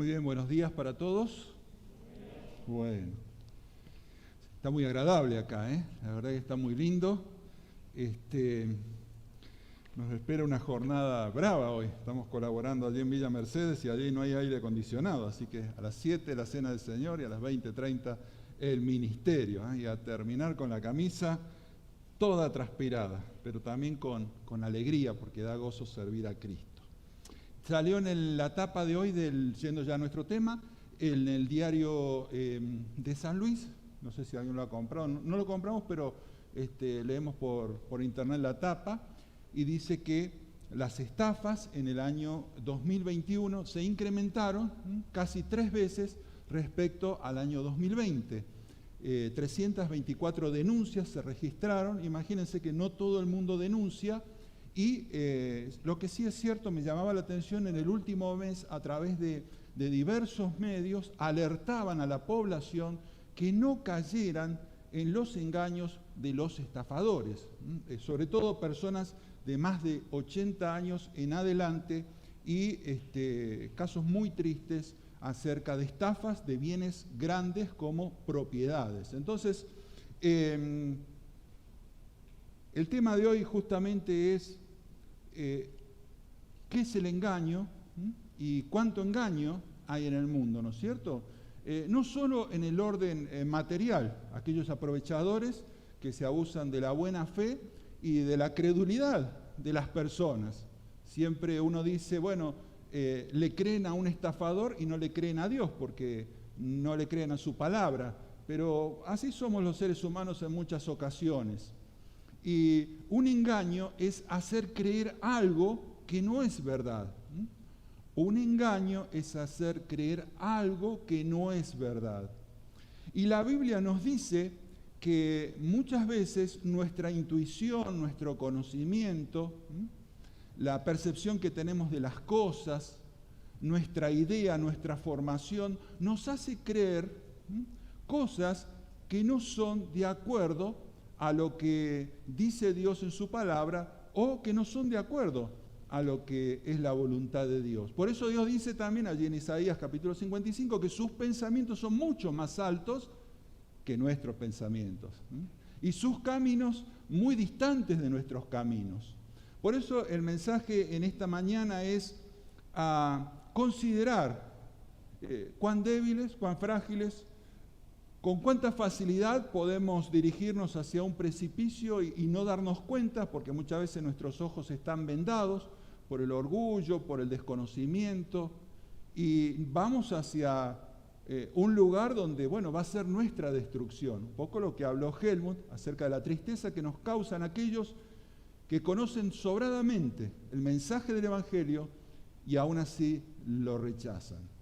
Muy bien, buenos días para todos. Bueno, está muy agradable acá, ¿eh? La verdad que está muy lindo. Nos espera una jornada brava hoy. Estamos colaborando allí en Villa Mercedes y allí no hay aire acondicionado, así que a las 7 la cena del Señor y a las 20:30 el ministerio, ¿eh? Y a terminar con la camisa toda transpirada, pero también con alegría, porque da gozo servir a Cristo. Salió en la tapa de hoy, siendo ya nuestro tema, en el diario de San Luis. No sé si alguien lo ha comprado, no lo compramos, pero leemos por internet la tapa, y dice que las estafas en el año 2021 se incrementaron casi 3 veces respecto al año 2020. 324 denuncias se registraron. Imagínense que no todo el mundo denuncia. Y lo que sí es cierto, me llamaba la atención, en el último mes, a través de diversos medios, alertaban a la población que no cayeran en los engaños de los estafadores, sobre todo personas de más de 80 años en adelante, y casos muy tristes acerca de estafas de bienes grandes como propiedades. Entonces, el tema de hoy justamente es ¿qué es el engaño y cuánto engaño hay en el mundo, ¿no es cierto? No solo en el orden material, aquellos aprovechadores que se abusan de la buena fe y de la credulidad de las personas. Siempre uno dice, bueno, le creen a un estafador y no le creen a Dios porque no le creen a su palabra, pero así somos los seres humanos en muchas ocasiones. Y un engaño es hacer creer algo que no es verdad. Un engaño es hacer creer algo que no es verdad. Y la Biblia nos dice que muchas veces nuestra intuición, nuestro conocimiento, la percepción que tenemos de las cosas, nuestra idea, nuestra formación, nos hace creer cosas que no son de acuerdo a lo que dice Dios en su palabra, o que no son de acuerdo a lo que es la voluntad de Dios. Por eso Dios dice también allí en Isaías capítulo 55 que sus pensamientos son mucho más altos que nuestros pensamientos, y sus caminos muy distantes de nuestros caminos. Por eso el mensaje en esta mañana es a considerar cuán débiles, cuán frágiles, con cuánta facilidad podemos dirigirnos hacia un precipicio y no darnos cuenta, porque muchas veces nuestros ojos están vendados por el orgullo, por el desconocimiento, y vamos hacia un lugar donde, bueno, va a ser nuestra destrucción. Un poco lo que habló Helmut acerca de la tristeza que nos causan aquellos que conocen sobradamente el mensaje del Evangelio y aún así lo rechazan.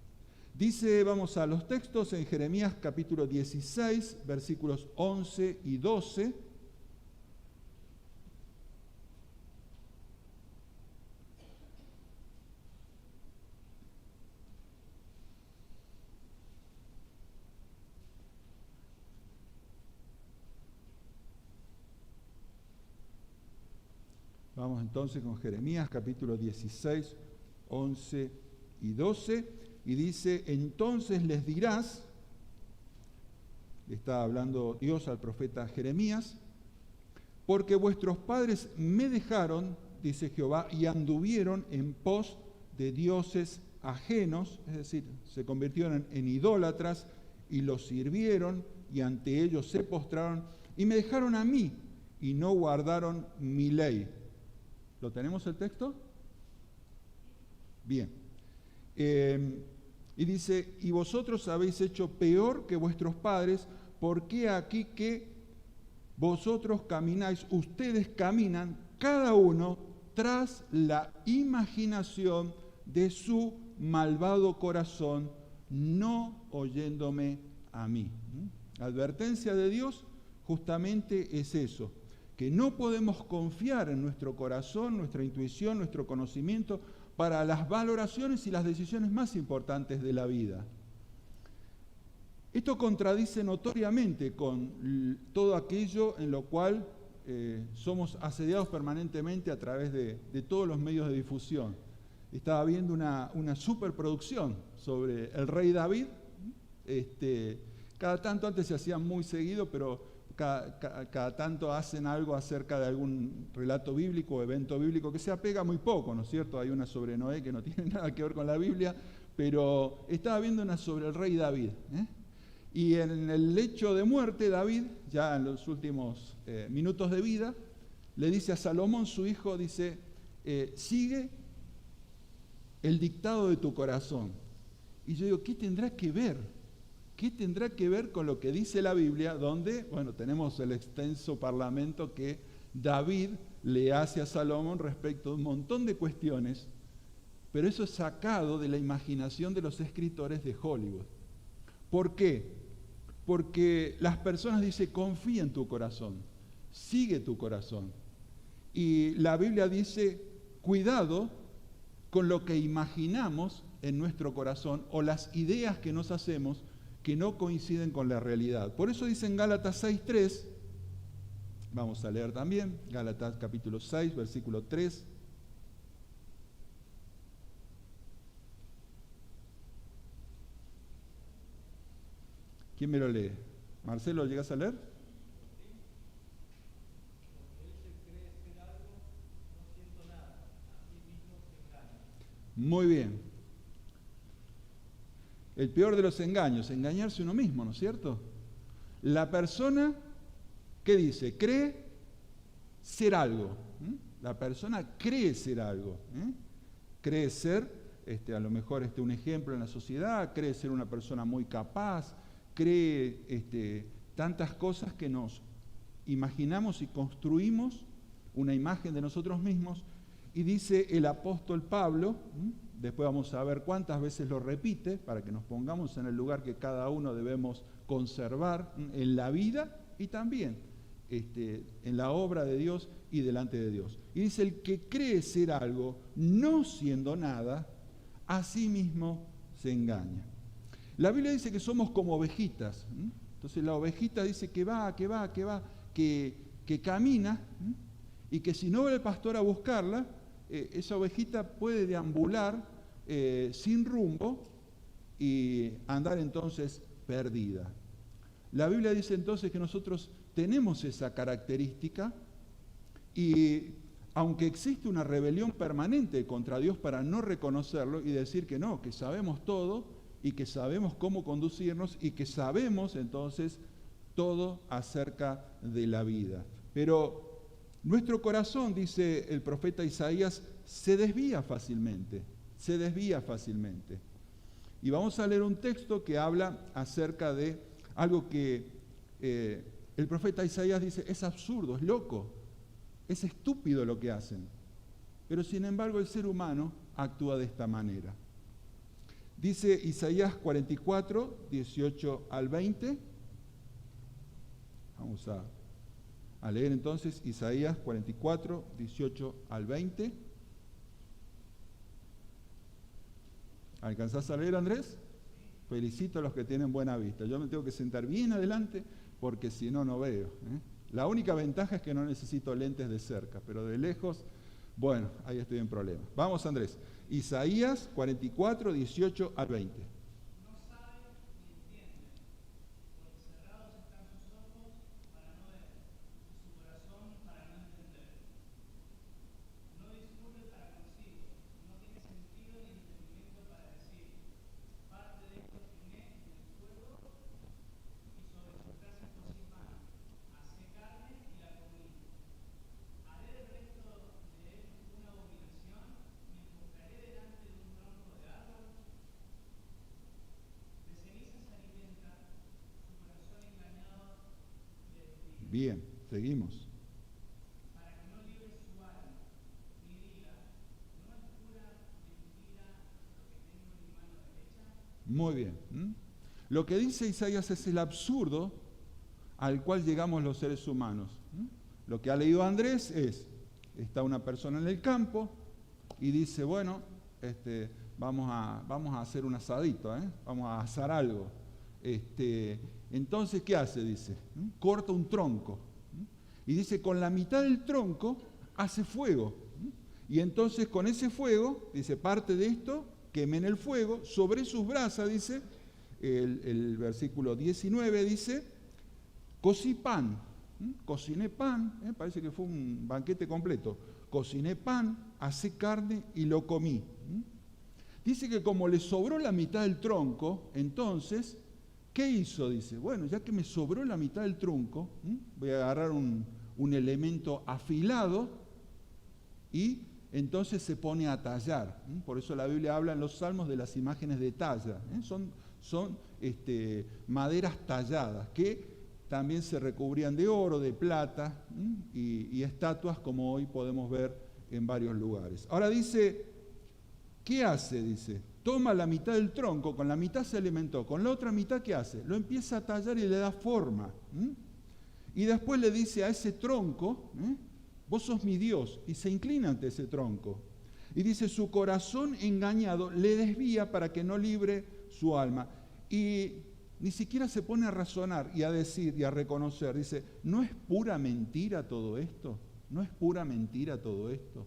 Dice, vamos a los textos, en Jeremías capítulo 16, versículos 11 y 12. Vamos entonces con Jeremías capítulo 16, 11 y 12. Y dice, entonces les dirás, le está hablando Dios al profeta Jeremías, porque vuestros padres me dejaron, dice Jehová, y anduvieron en pos de dioses ajenos, es decir, se convirtieron en idólatras y los sirvieron y ante ellos se postraron y me dejaron a mí y no guardaron mi ley. ¿Lo tenemos el texto? Bien. Y dice, y vosotros habéis hecho peor que vuestros padres, porque aquí que vosotros camináis, ustedes caminan cada uno tras la imaginación de su malvado corazón, no oyéndome a mí. La advertencia de Dios justamente es eso, que no podemos confiar en nuestro corazón, nuestra intuición, nuestro conocimiento, para las valoraciones y las decisiones más importantes de la vida. Esto contradice notoriamente con todo aquello en lo cual somos asediados permanentemente a través de todos los medios de difusión. estaba viendo una superproducción sobre el rey David. Cada tanto, antes se hacía muy seguido, pero cada tanto hacen algo acerca de algún relato bíblico o evento bíblico que se apega muy poco, ¿no es cierto? Hay una sobre Noé que no tiene nada que ver con la Biblia, pero estaba viendo una sobre el rey David. Y en el lecho de muerte, David, ya en los últimos minutos de vida, le dice a Salomón, su hijo, dice, sigue el dictado de tu corazón. Y yo digo, ¿qué tendrá que ver? ¿Qué tendrá que ver con lo que dice la Biblia, donde, bueno, tenemos el extenso parlamento que David le hace a Salomón respecto de un montón de cuestiones, pero eso es sacado de la imaginación de los escritores de Hollywood. ¿Por qué? Porque las personas dicen, confía en tu corazón, sigue tu corazón. Y la Biblia dice, cuidado con lo que imaginamos en nuestro corazón o las ideas que nos hacemos que no coinciden con la realidad. Por eso dice en Gálatas 6:3, vamos a leer también, Gálatas capítulo 6, versículo 3. ¿Quién me lo lee? Marcelo, ¿llegas a leer? Muy bien. El peor de los engaños, engañarse uno mismo, ¿no es cierto? La persona, ¿qué dice? Cree ser algo. La persona cree ser algo. Cree ser, a lo mejor un ejemplo en la sociedad, cree ser una persona muy capaz, cree tantas cosas que nos imaginamos y construimos una imagen de nosotros mismos. Y dice el apóstol Pablo, después vamos a ver cuántas veces lo repite, para que nos pongamos en el lugar que cada uno debemos conservar en la vida y también en la obra de Dios y delante de Dios. Y dice, el que cree ser algo, no siendo nada, a sí mismo se engaña. La Biblia dice que somos como ovejitas. Entonces la ovejita dice que va, que camina, y que si no va el pastor a buscarla, esa ovejita puede deambular sin rumbo y andar entonces perdida. La Biblia dice entonces que nosotros tenemos esa característica y aunque existe una rebelión permanente contra Dios para no reconocerlo y decir que no, que sabemos todo y que sabemos cómo conducirnos y que sabemos entonces todo acerca de la vida. Pero nuestro corazón, dice el profeta Isaías, se desvía fácilmente. Y vamos a leer un texto que habla acerca de algo que el profeta Isaías dice, es absurdo, es loco, es estúpido lo que hacen. Pero sin embargo el ser humano actúa de esta manera. Dice Isaías 44, 18 al 20. Vamos a leer entonces Isaías 44, 18 al 20. ¿Alcanzás a leer, Andrés? Felicito a los que tienen buena vista. Yo me tengo que sentar bien adelante porque si no, no veo. La única ventaja es que no necesito lentes de cerca, pero de lejos, bueno, ahí estoy en problemas. Vamos, Andrés. Isaías 44, 18 al 20. Bien, seguimos. Para que no libre su alma y diga, ¿no es pura mentira lo que tengo en mi mano derecha? Muy bien. Lo que dice Isaías es el absurdo al cual llegamos los seres humanos. Lo que ha leído Andrés es, está una persona en el campo y dice, bueno, vamos a hacer un asadito, vamos a asar algo. Entonces, ¿qué hace? Dice, corta un tronco. Y dice, con la mitad del tronco hace fuego. Y entonces con ese fuego, dice, parte de esto, quemen el fuego, sobre sus brasas, dice, el versículo 19 dice, cocí pan, cociné pan, parece que fue un banquete completo, cociné pan, asé carne y lo comí. Dice que como le sobró la mitad del tronco, entonces, ¿qué hizo? Dice, bueno, ya que me sobró la mitad del tronco, voy a agarrar un elemento afilado y entonces se pone a tallar. Por eso la Biblia habla en los Salmos de las imágenes de talla. Son maderas talladas que también se recubrían de oro, de plata y estatuas como hoy podemos ver en varios lugares. Ahora dice, ¿qué hace? Dice, toma la mitad del tronco, con la mitad se alimentó, con la otra mitad ¿qué hace? Lo empieza a tallar y le da forma. Y después le dice a ese tronco, vos sos mi Dios, y se inclina ante ese tronco. Y dice, su corazón engañado le desvía para que no libre su alma. Y ni siquiera se pone a razonar y a decir y a reconocer. Dice, ¿no es pura mentira todo esto? ¿No es pura mentira todo esto?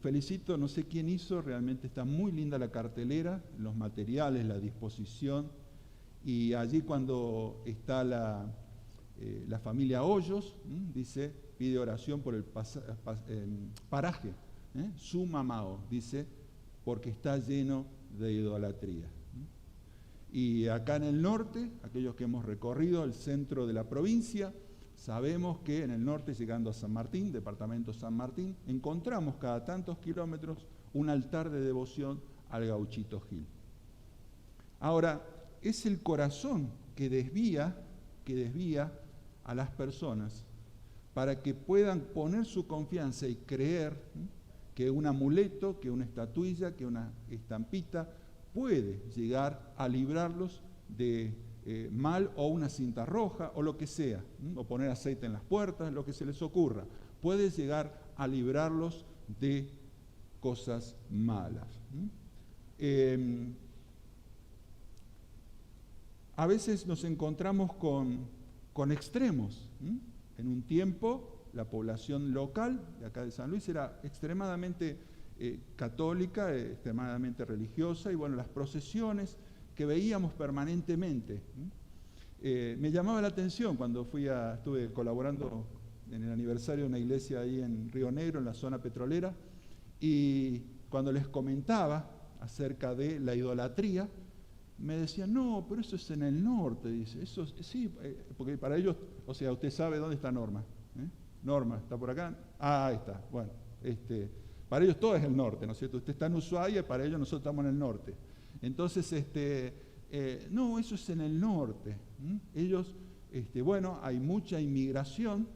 Felicito, no sé quién hizo, realmente está muy linda la cartelera, los materiales, la disposición. Y allí cuando está la familia Hoyos, dice, pide oración por el paraje, Sumamao, dice, porque está lleno de idolatría. Y acá en el norte, aquellos que hemos recorrido el centro de la provincia, sabemos que en el norte, llegando a San Martín, departamento San Martín, encontramos cada tantos kilómetros un altar de devoción al Gauchito Gil. Ahora, es el corazón que desvía a las personas para que puedan poner su confianza y creer que un amuleto, que una estatuilla, que una estampita puede llegar a librarlos de mal o una cinta roja o lo que sea, o poner aceite en las puertas, lo que se les ocurra. Puede llegar a librarlos de cosas malas. A veces nos encontramos con extremos. En un tiempo, la población local de acá de San Luis era extremadamente católica, extremadamente religiosa, y bueno, las procesiones que veíamos permanentemente. Me llamaba la atención cuando estuve colaborando en el aniversario de una iglesia ahí en Río Negro, en la zona petrolera, y cuando les comentaba acerca de la idolatría, me decían, no, pero eso es en el norte, dice, eso sí, porque para ellos, o sea, usted sabe dónde está Norma. Norma, ¿está por acá? Ah, ahí está, bueno, para ellos todo es el norte, ¿no es cierto? Usted está en Ushuaia y para ellos nosotros estamos en el norte. Entonces, no, eso es en el norte. Ellos, bueno, hay mucha inmigración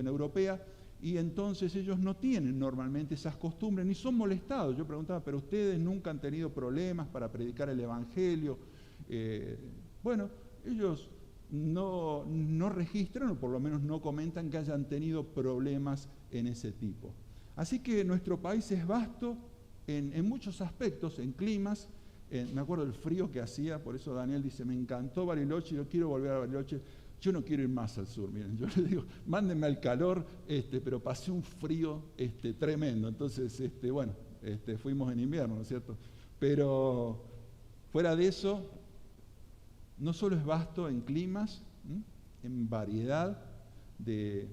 europea, y entonces ellos no tienen normalmente esas costumbres, ni son molestados. Yo preguntaba, ¿pero ustedes nunca han tenido problemas para predicar el Evangelio? Bueno, ellos no registran, o por lo menos no comentan que hayan tenido problemas en ese tipo. Así que nuestro país es vasto en muchos aspectos, en climas. Me acuerdo del frío que hacía, por eso Daniel dice, me encantó Bariloche, yo quiero volver a Bariloche. Yo no quiero ir más al sur, miren, yo les digo, mándenme al calor, pero pasé un frío tremendo. Entonces, bueno, fuimos en invierno, ¿no es cierto? Pero fuera de eso, no solo es vasto en climas, en variedad de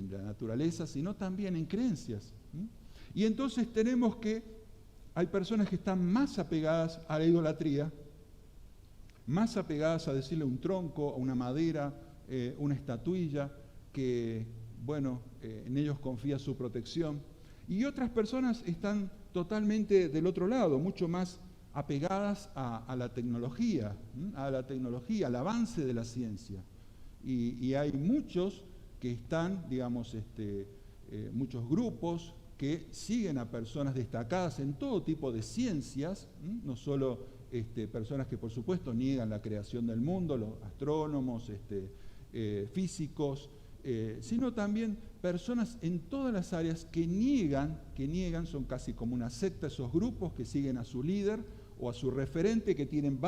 la naturaleza, sino también en creencias. Y entonces tenemos que hay personas que están más apegadas a la idolatría, más apegadas a decirle un tronco, a una madera, una estatuilla, que, bueno, en ellos confía su protección. Y otras personas están totalmente del otro lado, mucho más apegadas a la tecnología, al avance de la ciencia. Y hay muchos que están, digamos, muchos grupos que siguen a personas destacadas en todo tipo de ciencias, no solo personas que por supuesto niegan la creación del mundo, los astrónomos, físicos, sino también personas en todas las áreas que niegan, son casi como una secta esos grupos que siguen a su líder o a su referente, que tienen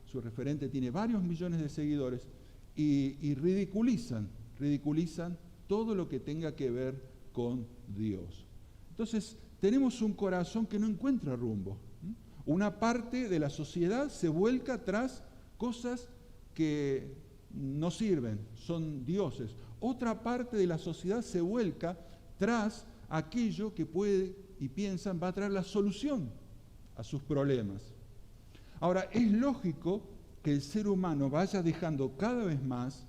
su referente tiene varios millones de seguidores, y ridiculizan todo lo que tenga que ver con Dios. Entonces, tenemos un corazón que no encuentra rumbo. Una parte de la sociedad se vuelca tras cosas que no sirven, son dioses. Otra parte de la sociedad se vuelca tras aquello que puede y piensan va a traer la solución a sus problemas. Ahora, es lógico que el ser humano vaya dejando cada vez más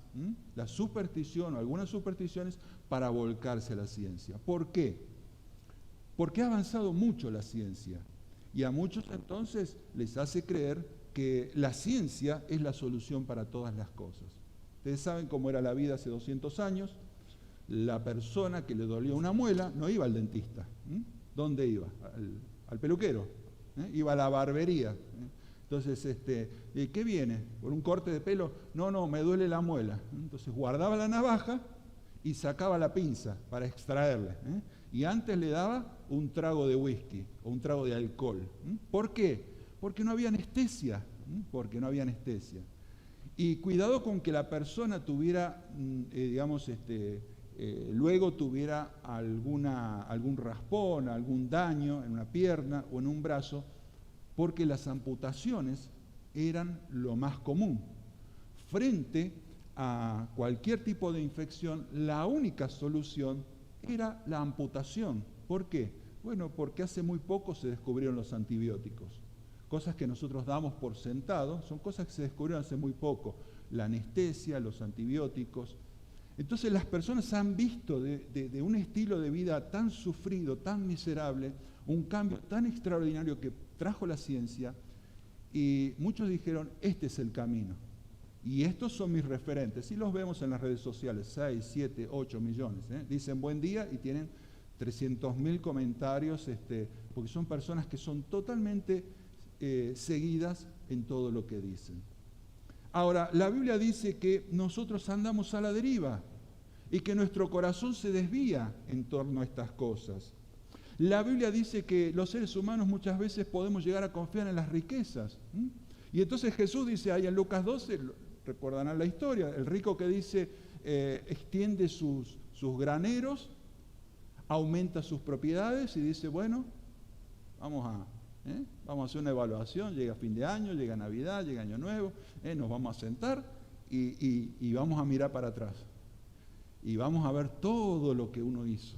la superstición o algunas supersticiones para volcarse a la ciencia. ¿Por qué? Porque ha avanzado mucho la ciencia y a muchos entonces les hace creer que la ciencia es la solución para todas las cosas. Ustedes saben cómo era la vida hace 200 años. La persona que le dolía una muela no iba al dentista. ¿Dónde iba? Al peluquero. Iba a la barbería. Entonces, ¿qué viene? ¿Por un corte de pelo? No, me duele la muela. Entonces guardaba la navaja y sacaba la pinza para extraerla. Y antes le daba un trago de whisky o un trago de alcohol. ¿Por qué? Porque no había anestesia. Y cuidado con que la persona tuviera, luego tuviera algún raspón, algún daño en una pierna o en un brazo, porque las amputaciones eran lo más común. Frente a cualquier tipo de infección, la única solución era la amputación. ¿Por qué? Bueno, porque hace muy poco se descubrieron los antibióticos. Cosas que nosotros damos por sentado, son cosas que se descubrieron hace muy poco. La anestesia, los antibióticos. Entonces las personas han visto de un estilo de vida tan sufrido, tan miserable, un cambio tan extraordinario que trajo la ciencia, y muchos dijeron, este es el camino. Y estos son mis referentes. Y los vemos en las redes sociales, 6, 7, 8 millones. Dicen buen día y tienen 300.000 comentarios, porque son personas que son totalmente seguidas en todo lo que dicen. Ahora, la Biblia dice que nosotros andamos a la deriva y que nuestro corazón se desvía en torno a estas cosas. La Biblia dice que los seres humanos muchas veces podemos llegar a confiar en las riquezas. Y entonces Jesús dice ahí en Lucas 12, recordarán la historia, el rico que dice, extiende sus graneros, aumenta sus propiedades y dice, bueno, vamos a hacer una evaluación, llega fin de año, llega Navidad, llega Año Nuevo, nos vamos a sentar y vamos a mirar para atrás. Y vamos a ver todo lo que uno hizo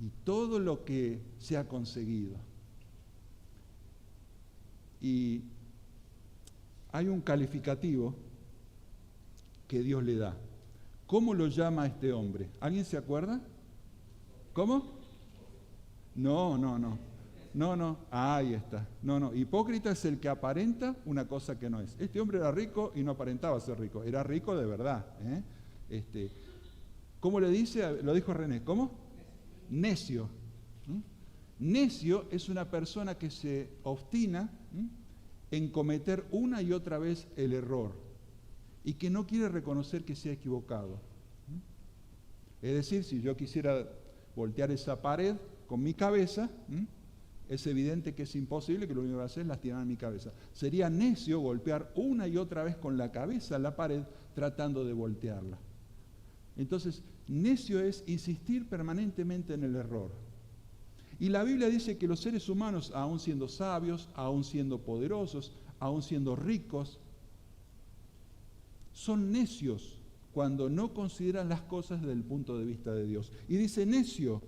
y todo lo que se ha conseguido. Y hay un calificativo que Dios le da. ¿Cómo lo llama a este hombre? ¿Alguien se acuerda? ¿Cómo? No, ahí está. No, hipócrita es el que aparenta una cosa que no es. Este hombre era rico y no aparentaba ser rico, era rico de verdad. ¿Cómo le dice? Lo dijo René, ¿cómo? Necio. Necio es una persona que se obstina en cometer una y otra vez el error y que no quiere reconocer que se ha equivocado. Es decir, si yo quisiera voltear esa pared con mi cabeza, es evidente que es imposible, que lo único que voy a hacer es lastimar mi cabeza. Sería necio golpear una y otra vez con la cabeza la pared tratando de voltearla. Entonces, necio es insistir permanentemente en el error. Y la Biblia dice que los seres humanos, aun siendo sabios, aun siendo poderosos, aun siendo ricos, son necios cuando no consideran las cosas desde el punto de vista de Dios. Y dice necio,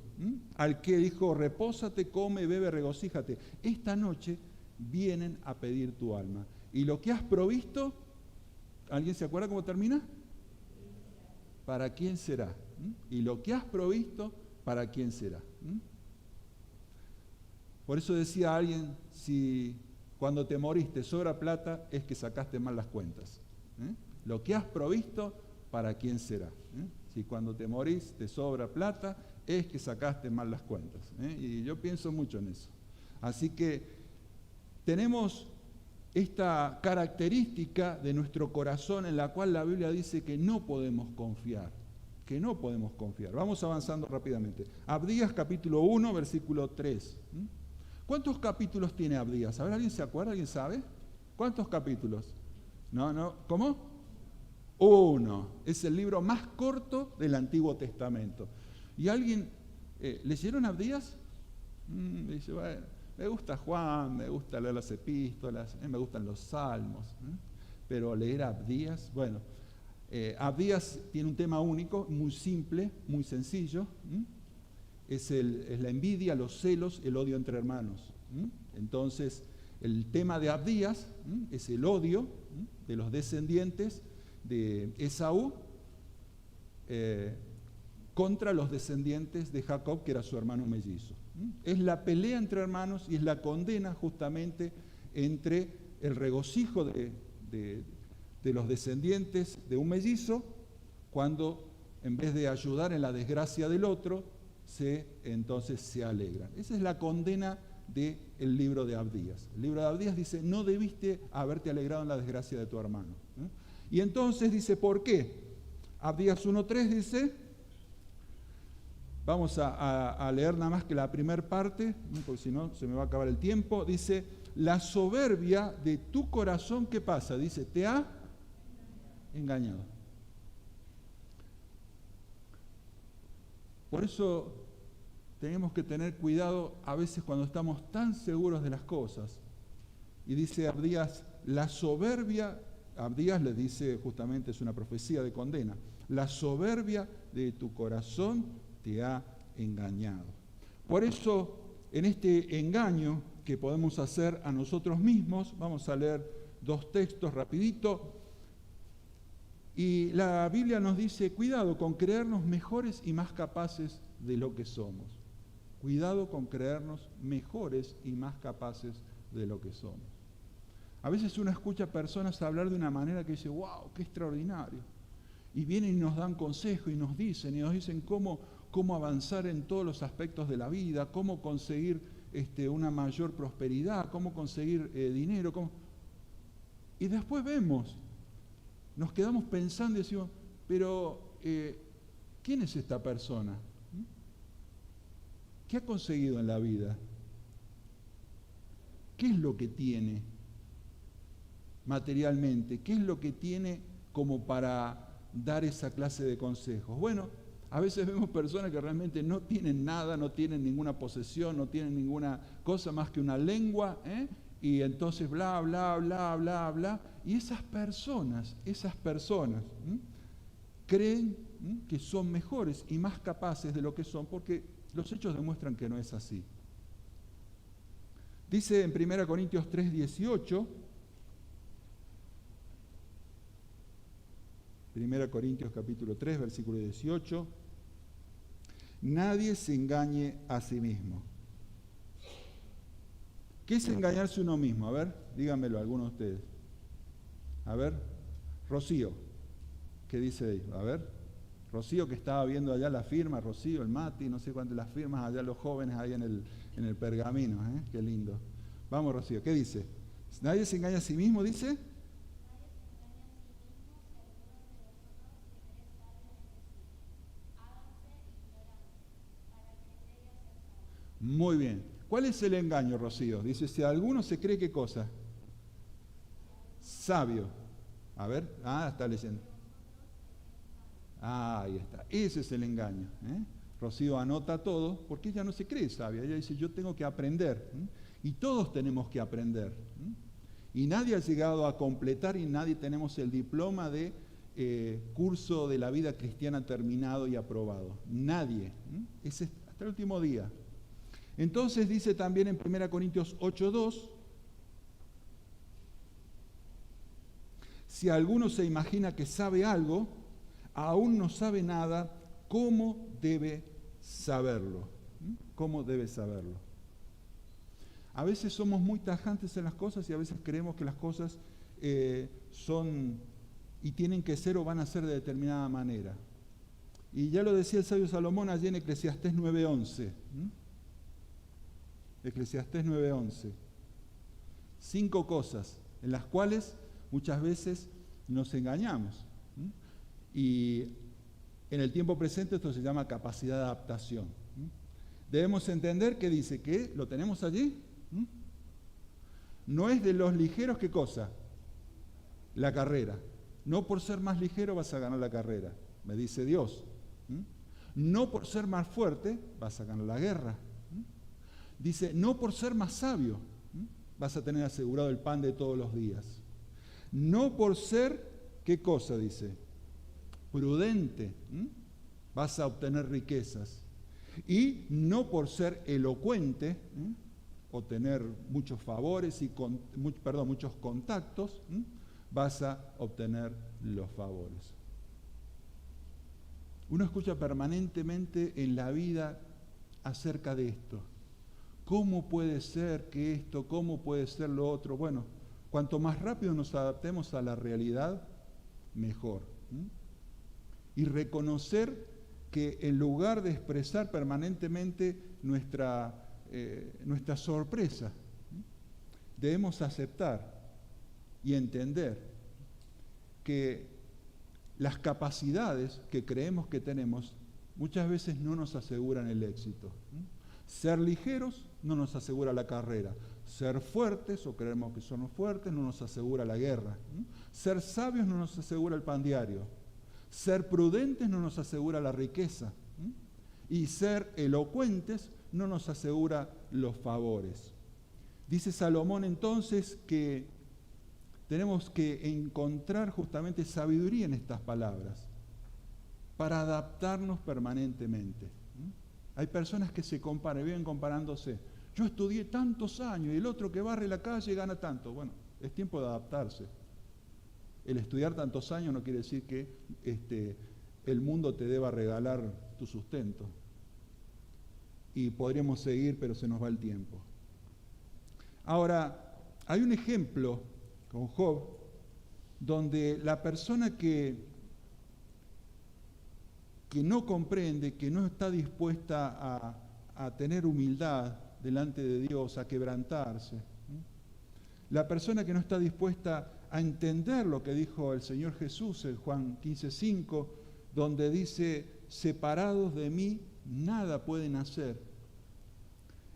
al que dijo, repósate, come, bebe, regocíjate. Esta noche vienen a pedir tu alma. Y lo que has provisto, ¿alguien se acuerda cómo termina? ¿Para quién será? Y lo que has provisto, ¿para quién será? Por eso decía alguien, si cuando te moriste sobra plata, es que sacaste mal las cuentas. Lo que has provisto, ¿para quién será? Si cuando te morís te sobra plata, es que sacaste mal las cuentas. Y yo pienso mucho en eso. Así que tenemos esta característica de nuestro corazón en la cual la Biblia dice que no podemos confiar. Vamos avanzando rápidamente. Abdías capítulo 1, versículo 3. ¿Cuántos capítulos tiene Abdías? A ver, ¿alguien se acuerda? ¿Alguien sabe? ¿Cuántos capítulos? ¿Cómo? 1. Es el libro más corto del Antiguo Testamento. Y alguien ¿Leyeron Abdías? Dice, bueno, me gusta Juan, me gusta leer las epístolas, me gustan los salmos, pero leer Abdías, bueno, Abdías tiene un tema único, muy simple, muy sencillo, es la envidia, los celos, el odio entre hermanos. Entonces, el tema de Abdías es el odio de los descendientes de Esaú contra los descendientes de Jacob, que era su hermano mellizo. Es la pelea entre hermanos y es la condena justamente entre el regocijo de los descendientes de un mellizo, cuando en vez de ayudar en la desgracia del otro, entonces se alegran. Esa es la condena del libro de Abdías. El libro de Abdías dice, no debiste haberte alegrado en la desgracia de tu hermano. Y entonces dice, ¿por qué? Abdías 1:3 dice, vamos a leer nada más que la primera parte, porque si no se me va a acabar el tiempo. Dice, la soberbia de tu corazón, ¿qué pasa? Dice, te ha engañado. Por eso tenemos que tener cuidado a veces cuando estamos tan seguros de las cosas. Y dice Abdías, la soberbia, Abdías le dice justamente, es una profecía de condena, la soberbia de tu corazón te ha engañado. Por eso, en este engaño que podemos hacer a nosotros mismos, vamos a leer 2 textos rapidito. Y la Biblia nos dice, cuidado con creernos mejores y más capaces de lo que somos. Cuidado con creernos mejores y más capaces de lo que somos. A veces uno escucha a personas hablar de una manera que dice, wow, qué extraordinario. Y vienen y nos dan consejos y nos dicen cómo avanzar en todos los aspectos de la vida, cómo conseguir una mayor prosperidad, cómo conseguir dinero. Y después vemos, nos quedamos pensando y decimos, pero ¿quién es esta persona? ¿Qué ha conseguido en la vida? ¿Qué es lo que tiene materialmente? ¿Qué es lo que tiene como para dar esa clase de consejos? Bueno, a veces vemos personas que realmente no tienen nada, no tienen ninguna posesión, no tienen ninguna cosa más que una lengua, y entonces bla, bla, bla, bla, bla. Y esas personas creen que son mejores y más capaces de lo que son, porque los hechos demuestran que no es así. Dice en 1 Corintios 3:18, 1 Corintios capítulo 3, versículo 18, nadie se engañe a sí mismo. ¿Qué es engañarse uno mismo? A ver, díganmelo algunos de ustedes. A ver, Rocío, ¿qué dice ahí? A ver, Rocío, que estaba viendo allá la firma, Rocío, el Mati, no sé cuántas las firmas, allá los jóvenes ahí en el pergamino, qué lindo. Vamos, Rocío, ¿qué dice? Nadie se engaña a sí mismo, dice. Muy bien. ¿Cuál es el engaño, Rocío? Dice, si alguno se cree, ¿qué cosa? Sabio. A ver, está leyendo. Ahí está. Ese es el engaño. Rocío anota todo porque ella no se cree sabia. Ella dice, yo tengo que aprender. Y todos tenemos que aprender. Y nadie ha llegado a completar y nadie tenemos el diploma de curso de la vida cristiana terminado y aprobado. Nadie. Es hasta el último día. Entonces dice también en 1 Corintios 8:2, si alguno se imagina que sabe algo, aún no sabe nada, ¿cómo debe saberlo? ¿Cómo debe saberlo? A veces somos muy tajantes en las cosas y a veces creemos que las cosas son y tienen que ser o van a ser de determinada manera. Y ya lo decía el sabio Salomón allí en Eclesiastés 9:11. Eclesiastés 9:11. 5 cosas en las cuales muchas veces nos engañamos. Y en el tiempo presente esto se llama capacidad de adaptación. Debemos entender que dice que, ¿lo tenemos allí? No es de los ligeros, ¿qué cosa? La carrera. No por ser más ligero vas a ganar la carrera, me dice Dios. No por ser más fuerte vas a ganar la guerra. Dice, no por ser más sabio vas a tener asegurado el pan de todos los días. No por ser, ¿qué cosa dice? Prudente, vas a obtener riquezas. Y no por ser elocuente, o tener muchos favores y muchos contactos, vas a obtener los favores. Uno escucha permanentemente en la vida acerca de esto. ¿Cómo puede ser que esto? ¿Cómo puede ser lo otro? Bueno, cuanto más rápido nos adaptemos a la realidad, mejor. Y reconocer que en lugar de expresar permanentemente nuestra sorpresa, debemos aceptar y entender que las capacidades que creemos que tenemos muchas veces no nos aseguran el éxito. Ser ligeros no nos asegura la carrera. Ser fuertes, o creemos que somos fuertes, no nos asegura la guerra. Ser sabios no nos asegura el pan diario. Ser prudentes no nos asegura la riqueza. Y ser elocuentes no nos asegura los favores. Dice Salomón entonces que tenemos que encontrar justamente sabiduría en estas palabras para adaptarnos permanentemente. Hay personas que se comparan, viven comparándose. Yo estudié tantos años y el otro que barre la calle gana tanto. Bueno, es tiempo de adaptarse. El estudiar tantos años no quiere decir que el mundo te deba regalar tu sustento. Y podríamos seguir, pero se nos va el tiempo. Ahora, hay un ejemplo con Job, donde la persona que no comprende, que no está dispuesta a tener humildad delante de Dios, a quebrantarse, la persona que no está dispuesta a entender lo que dijo el Señor Jesús en Juan 15:5, donde dice, separados de mí, nada pueden hacer.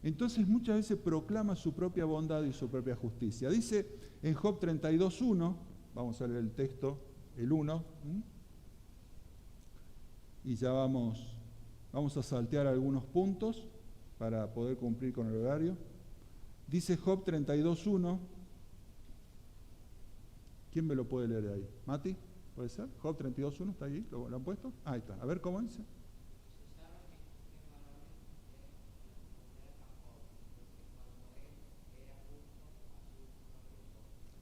Entonces muchas veces proclama su propia bondad y su propia justicia. Dice en Job 32:1, vamos a leer el texto, el 1, y ya vamos a saltear algunos puntos para poder cumplir con el horario. Dice Job 32:1, ¿quién me lo puede leer ahí? ¿Mati? ¿Puede ser? Job 32:1, ¿está ahí? ¿Lo han puesto? Ahí está. A ver cómo dice.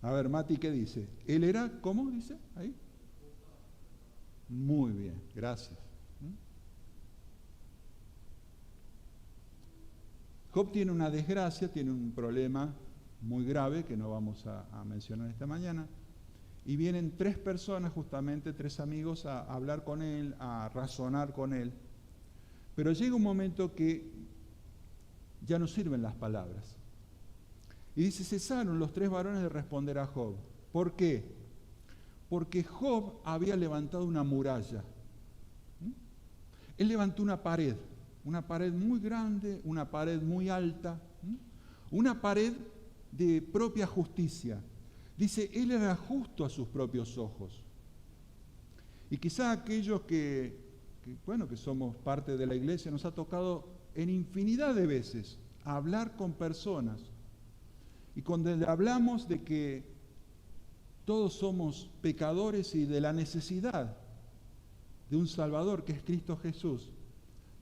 A ver, Mati, ¿qué dice? Él era, ¿cómo dice? Ahí. Muy bien, gracias. Job tiene una desgracia, tiene un problema muy grave que no vamos a mencionar esta mañana. Y vienen 3 personas, justamente 3 amigos, a hablar con él, a razonar con él. Pero llega un momento que ya no sirven las palabras. Y dice, cesaron los 3 varones de responder a Job. ¿Por qué? Porque Job había levantado una muralla. Él levantó una pared muy grande, una pared muy alta, una pared de propia justicia. Dice, él era justo a sus propios ojos. Y quizá aquellos que somos parte de la iglesia, nos ha tocado en infinidad de veces hablar con personas. Y cuando hablamos de que todos somos pecadores y de la necesidad de un Salvador que es Cristo Jesús,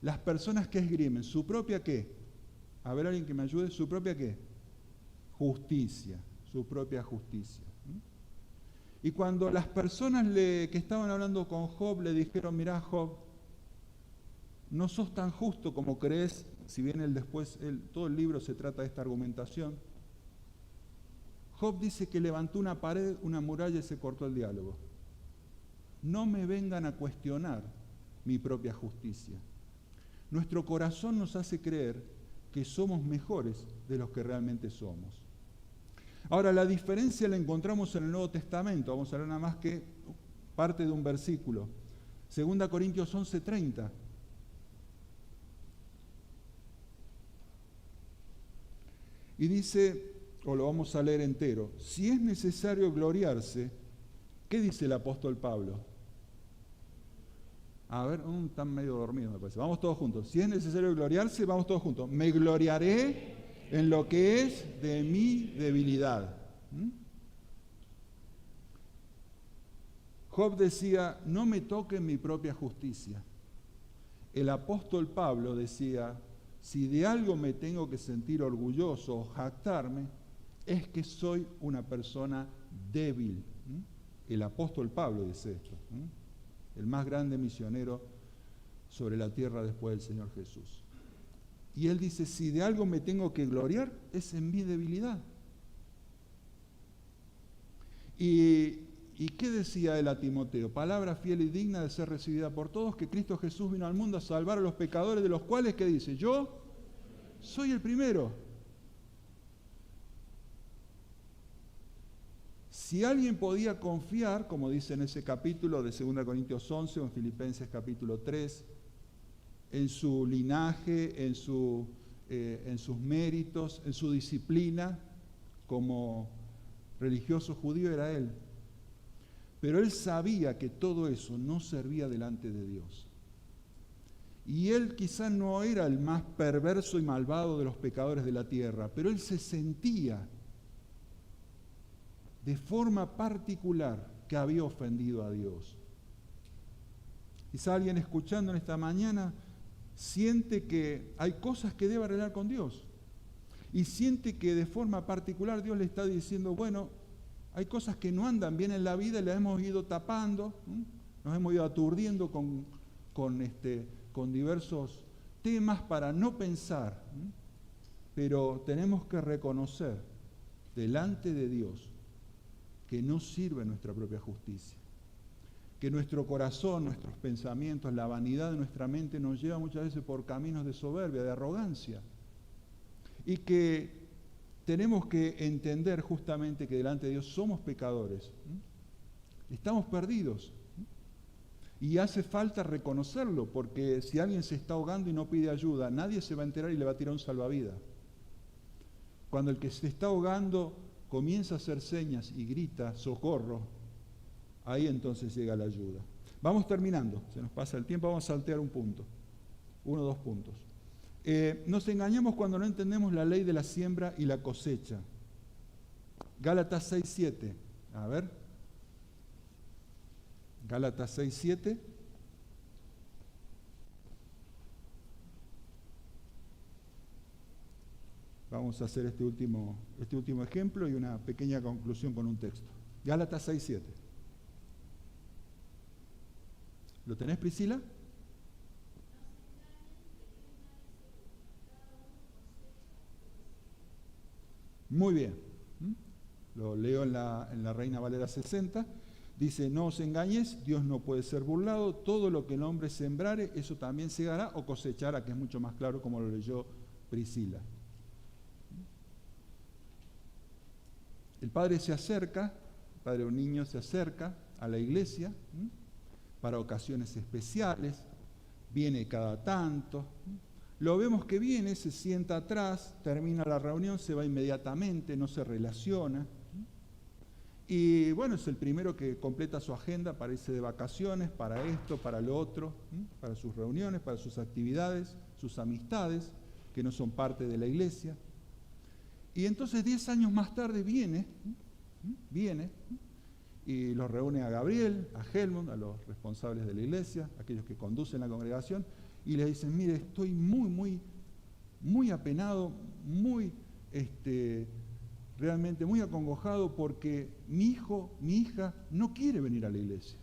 las personas que esgrimen su propia ¿qué? A ver, alguien que me ayude, ¿su propia qué? Justicia, su propia justicia. Y cuando las personas que estaban hablando con Job le dijeron, mirá Job, no sos tan justo como crees, si bien todo el libro se trata de esta argumentación, Job dice que levantó una pared, una muralla y se cortó el diálogo. No me vengan a cuestionar mi propia justicia. Nuestro corazón nos hace creer que somos mejores de los que realmente somos. Ahora, la diferencia la encontramos en el Nuevo Testamento. Vamos a ver nada más que parte de un versículo. 2 Corintios 11:30. Y dice, o lo vamos a leer entero, si es necesario gloriarse, ¿qué dice el apóstol Pablo? A ver, están medio dormidos, me parece. Vamos todos juntos. Si es necesario gloriarse, vamos todos juntos. Me gloriaré en lo que es de mi debilidad. Job decía, no me toque mi propia justicia. El apóstol Pablo decía, si de algo me tengo que sentir orgulloso o jactarme, es que soy una persona débil. El apóstol Pablo dice esto, el más grande misionero sobre la tierra después del Señor Jesús. Y él dice, si de algo me tengo que gloriar, es en mi debilidad. ¿Y qué decía él a Timoteo? Palabra fiel y digna de ser recibida por todos, que Cristo Jesús vino al mundo a salvar a los pecadores, de los cuales, ¿qué dice? Yo soy el primero. Si alguien podía confiar, como dice en ese capítulo de 2 Corintios 11 o en Filipenses capítulo 3, en su linaje, en sus méritos, en su disciplina como religioso judío, era él. Pero él sabía que todo eso no servía delante de Dios. Y él quizá no era el más perverso y malvado de los pecadores de la tierra, pero él se sentía de forma particular que había ofendido a Dios. Quizá alguien escuchando en esta mañana siente que hay cosas que debe arreglar con Dios. Y siente que de forma particular Dios le está diciendo, bueno, hay cosas que no andan bien en la vida y las hemos ido tapando, nos hemos ido aturdiendo con diversos temas para no pensar. Pero tenemos que reconocer delante de Dios que no sirve nuestra propia justicia. Que nuestro corazón, nuestros pensamientos, la vanidad de nuestra mente nos lleva muchas veces por caminos de soberbia, de arrogancia. Y que tenemos que entender justamente que delante de Dios somos pecadores. Estamos perdidos. Y hace falta reconocerlo, porque si alguien se está ahogando y no pide ayuda, nadie se va a enterar y le va a tirar un salvavidas. Cuando el que se está ahogando comienza a hacer señas y grita, socorro, ahí entonces llega la ayuda. Vamos terminando, se nos pasa el tiempo, vamos a saltear un punto, 1 o 2 puntos. Nos engañamos cuando no entendemos la ley de la siembra y la cosecha. Gálatas 6:7. A ver. Gálatas 6:7. Vamos a hacer este último ejemplo y una pequeña conclusión con un texto. Gálatas 6:7. ¿Lo tenés, Priscila? Muy bien. Lo leo en la Reina Valera 60. Dice, no os engañes, Dios no puede ser burlado, todo lo que el hombre sembrare, eso también segará o cosechará, que es mucho más claro como lo leyó Priscila. El padre se acerca, el padre de un niño se acerca a la iglesia para ocasiones especiales, viene cada tanto. Lo vemos que viene, se sienta atrás, termina la reunión, se va inmediatamente, no se relaciona. Y bueno, es el primero que completa su agenda para irse de vacaciones, para esto, para lo otro, para sus reuniones, para sus actividades, sus amistades, que no son parte de la iglesia. Y entonces 10 años más tarde viene y los reúne a Gabriel, a Helmut, a los responsables de la iglesia, aquellos que conducen la congregación, y le dicen, mire, estoy muy apenado, realmente muy acongojado porque mi hijo, mi hija no quiere venir a la iglesia,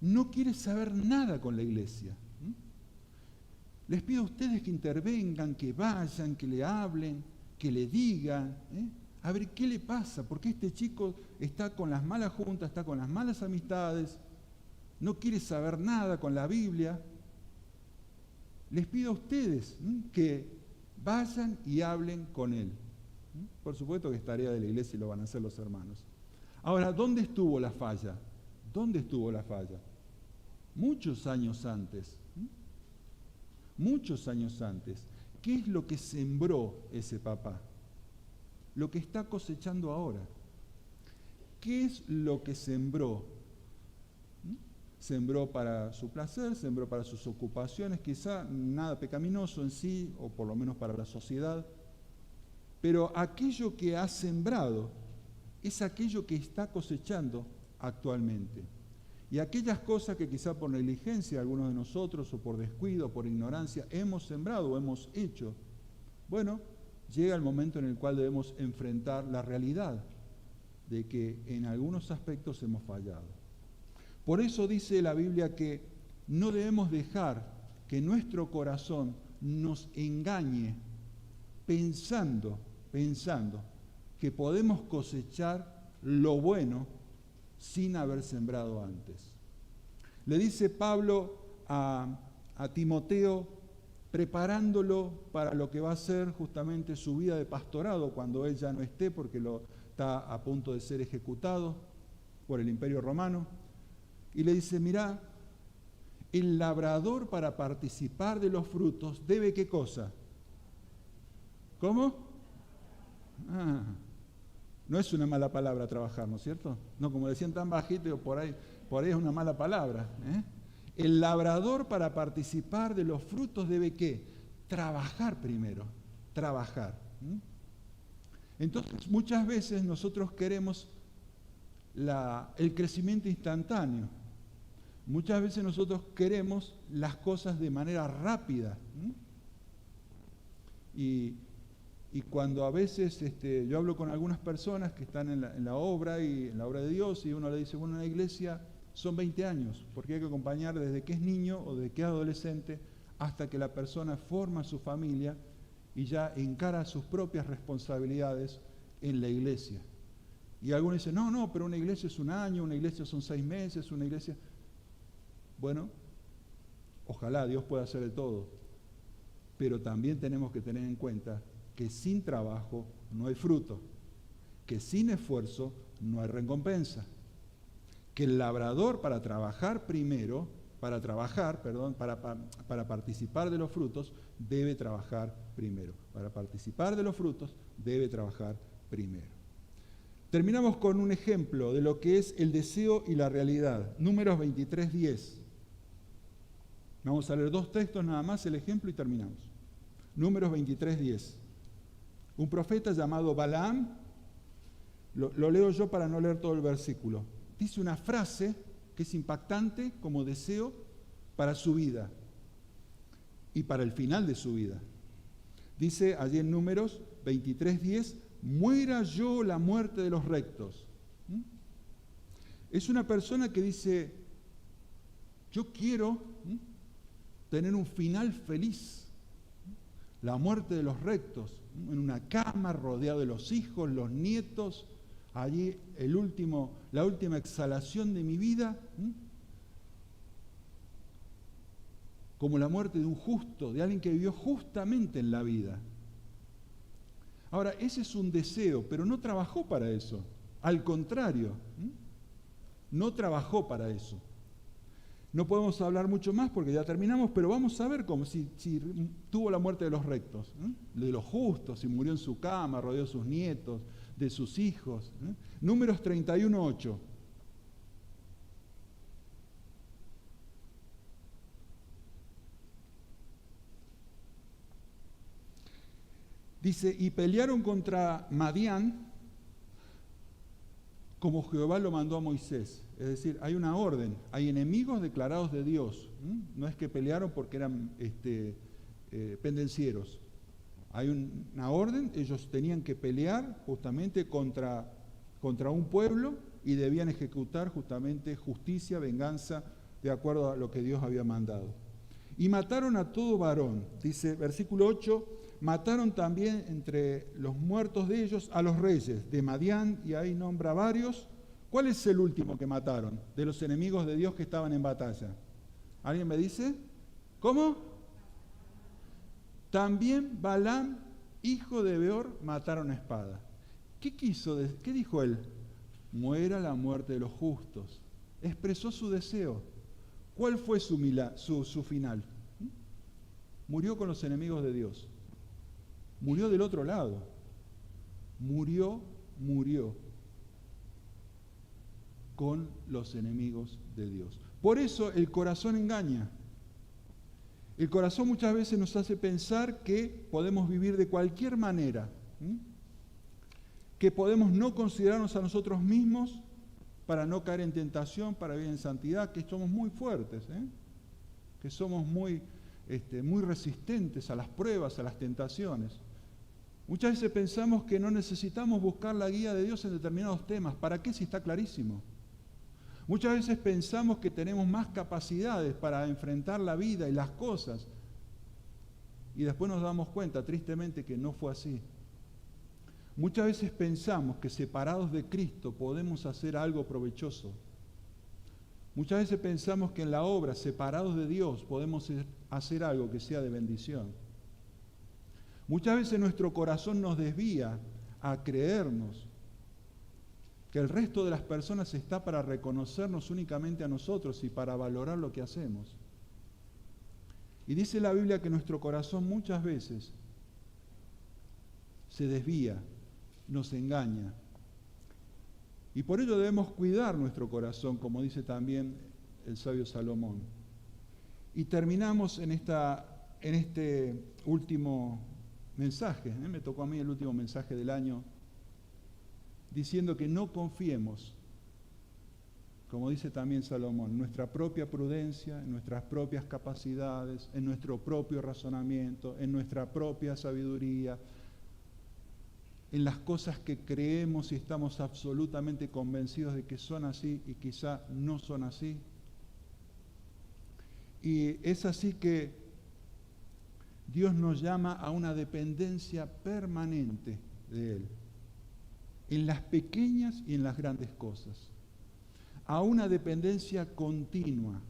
no quiere saber nada con la iglesia. Les pido a ustedes que intervengan, que vayan, que le hablen, que le digan, a ver qué le pasa, porque este chico está con las malas juntas, está con las malas amistades, no quiere saber nada con la Biblia. Les pido a ustedes que vayan y hablen con él. Por supuesto que es tarea de la iglesia y lo van a hacer los hermanos. Ahora, ¿dónde estuvo la falla? ¿Dónde estuvo la falla? Muchos años antes. Muchos años antes. ¿Qué es lo que sembró ese papá? Lo que está cosechando ahora. ¿Qué es lo que sembró? sembró para su placer, sembró para sus ocupaciones, quizá nada pecaminoso en sí, o por lo menos para la sociedad, pero aquello que ha sembrado es aquello que está cosechando actualmente. Y aquellas cosas que quizá por negligencia algunos de nosotros, o por descuido, o por ignorancia, hemos sembrado o hemos hecho, bueno, llega el momento en el cual debemos enfrentar la realidad de que en algunos aspectos hemos fallado. Por eso dice la Biblia que no debemos dejar que nuestro corazón nos engañe pensando que podemos cosechar lo bueno sin haber sembrado antes. Le dice Pablo a Timoteo, preparándolo para lo que va a ser justamente su vida de pastorado cuando él ya no esté, porque está a punto de ser ejecutado por el Imperio Romano. Y le dice, mirá, el labrador para participar de los frutos debe ¿qué cosa? ¿Cómo? No es una mala palabra trabajar, ¿no es cierto? No, como decían tan bajito, por ahí es una mala palabra. El labrador para participar de los frutos debe ¿qué? Trabajar primero, trabajar. Entonces, muchas veces nosotros queremos el crecimiento instantáneo. Muchas veces nosotros queremos las cosas de manera rápida. Y cuando a veces yo hablo con algunas personas que están en la obra y en la obra de Dios, y uno le dice, bueno, una iglesia son 20 años, porque hay que acompañar desde que es niño o desde que es adolescente hasta que la persona forma su familia y ya encara sus propias responsabilidades en la iglesia. Y algunos dicen, no, pero una iglesia es un año, una iglesia son 6 meses, una iglesia... Bueno, ojalá Dios pueda hacer de todo, pero también tenemos que tener en cuenta que sin trabajo no hay fruto, que sin esfuerzo no hay recompensa, que el labrador para participar de los frutos debe trabajar primero. Para participar de los frutos debe trabajar primero. Terminamos con un ejemplo de lo que es el deseo y la realidad. Números 23:10. Vamos a leer 2 textos nada más, el ejemplo, y terminamos. Números 23:10. Un profeta llamado Balaam, lo leo yo para no leer todo el versículo, dice una frase que es impactante como deseo para su vida y para el final de su vida. Dice allí en Números 23:10, muera yo la muerte de los rectos. Es una persona que dice, yo quiero tener un final feliz, la muerte de los rectos, en una cama rodeado de los hijos, los nietos, allí la última exhalación de mi vida, como la muerte de un justo, de alguien que vivió justamente en la vida. Ahora, ese es un deseo, pero no trabajó para eso. Al contrario, no trabajó para eso. No podemos hablar mucho más porque ya terminamos, pero vamos a ver cómo si tuvo la muerte de los rectos, de los justos, si murió en su cama, rodeó de sus nietos, de sus hijos. Números 31:8. Dice, y pelearon contra Madián como Jehová lo mandó a Moisés. Es decir, hay una orden, hay enemigos declarados de Dios. No es que pelearon porque eran pendencieros. Hay una orden, ellos tenían que pelear justamente contra un pueblo y debían ejecutar justamente justicia, venganza, de acuerdo a lo que Dios había mandado. Y mataron a todo varón, dice versículo 8, mataron también entre los muertos de ellos a los reyes de Madián, y ahí nombra varios. ¿Cuál es el último que mataron de los enemigos de Dios que estaban en batalla? ¿Alguien me dice? ¿Cómo? También Balaam, hijo de Beor, mataron a espada. ¿Qué dijo él? Muera la muerte de los justos. Expresó su deseo. ¿Cuál fue su final? Murió con los enemigos de Dios. Murió del otro lado. Murió. con los enemigos de Dios. Por eso el corazón engaña. El corazón muchas veces nos hace pensar que podemos vivir de cualquier manera, que podemos no considerarnos a nosotros mismos para no caer en tentación, para vivir en santidad, que somos muy fuertes, que somos muy resistentes a las pruebas, a las tentaciones. Muchas veces pensamos que no necesitamos buscar la guía de Dios en determinados temas. ¿Para qué si está clarísimo? Muchas veces pensamos que tenemos más capacidades para enfrentar la vida y las cosas. Y después nos damos cuenta, tristemente, que no fue así. Muchas veces pensamos que separados de Cristo podemos hacer algo provechoso. Muchas veces pensamos que en la obra, separados de Dios, podemos hacer algo que sea de bendición. Muchas veces nuestro corazón nos desvía a creernos que el resto de las personas está para reconocernos únicamente a nosotros y para valorar lo que hacemos. Y dice la Biblia que nuestro corazón muchas veces se desvía, nos engaña. Y por ello debemos cuidar nuestro corazón, como dice también el sabio Salomón. Y terminamos en este último mensaje, me tocó a mí el último mensaje del año, diciendo que no confiemos, como dice también Salomón, en nuestra propia prudencia, en nuestras propias capacidades, en nuestro propio razonamiento, en nuestra propia sabiduría, en las cosas que creemos y estamos absolutamente convencidos de que son así y quizá no son así. Y es así que Dios nos llama a una dependencia permanente de Él, en las pequeñas y en las grandes cosas, a una dependencia continua,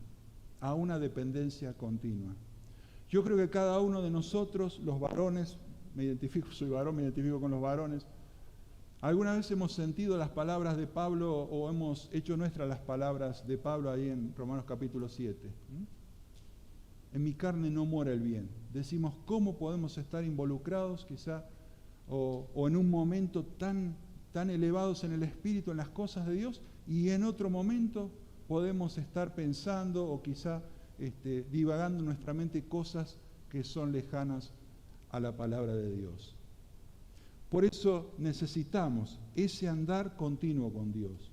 a una dependencia continua. Yo creo que cada uno de nosotros, los varones, soy varón, me identifico con los varones, alguna vez hemos sentido las palabras de Pablo o hemos hecho nuestras las palabras de Pablo ahí en Romanos capítulo 7. En mi carne no mora el bien. Decimos, ¿cómo podemos estar involucrados quizá o en un momento tan elevados en el espíritu, en las cosas de Dios, y en otro momento podemos estar pensando o quizá divagando en nuestra mente cosas que son lejanas a la palabra de Dios? Por eso necesitamos ese andar continuo con Dios.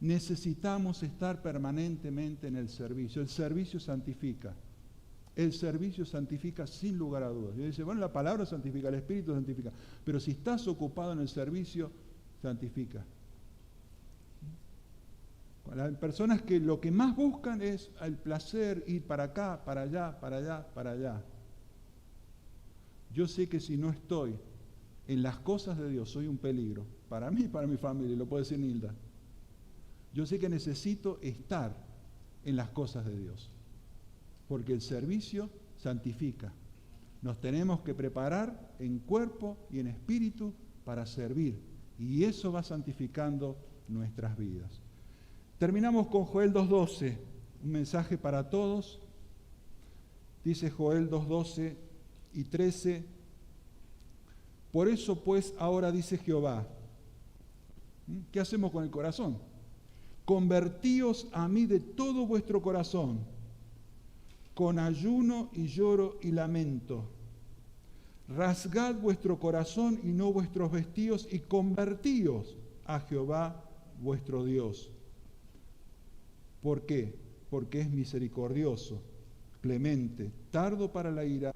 Necesitamos estar permanentemente en el servicio. El servicio santifica. El servicio santifica sin lugar a dudas. Y dice, bueno, la palabra santifica, el Espíritu santifica, pero si estás ocupado en el servicio, santifica. Las personas que lo que más buscan es el placer, ir para acá, para allá, para allá, para allá. Yo sé que si no estoy en las cosas de Dios, soy un peligro, para mí y para mi familia, lo puede decir Nilda. Yo sé que necesito estar en las cosas de Dios, porque el servicio santifica. Nos tenemos que preparar en cuerpo y en espíritu para servir, y eso va santificando nuestras vidas. Terminamos con Joel 2:12, un mensaje para todos. Dice Joel 2:12 y 13, por eso pues ahora dice Jehová, ¿qué hacemos con el corazón? Convertíos a mí de todo vuestro corazón, con ayuno y lloro y lamento. Rasgad vuestro corazón y no vuestros vestidos, y convertíos a Jehová vuestro Dios. ¿Por qué? Porque es misericordioso, clemente, tardo para la ira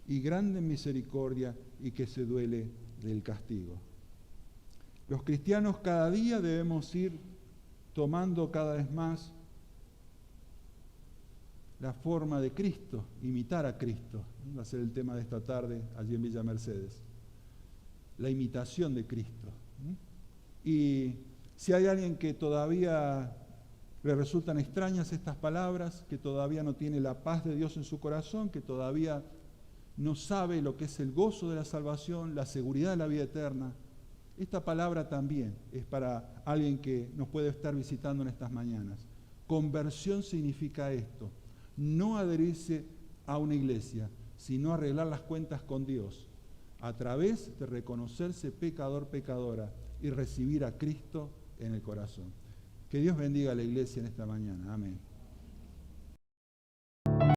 y grande en misericordia, y que se duele del castigo. Los cristianos cada día debemos ir tomando cada vez más la forma de Cristo, imitar a Cristo. Va a ser el tema de esta tarde allí en Villa Mercedes. La imitación de Cristo. Y si hay alguien que todavía le resultan extrañas estas palabras, que todavía no tiene la paz de Dios en su corazón, que todavía no sabe lo que es el gozo de la salvación, la seguridad de la vida eterna, esta palabra también es para alguien que nos puede estar visitando en estas mañanas. Conversión significa esto: no adherirse a una iglesia, sino arreglar las cuentas con Dios, a través de reconocerse pecador, pecadora, y recibir a Cristo en el corazón. Que Dios bendiga a la iglesia en esta mañana. Amén.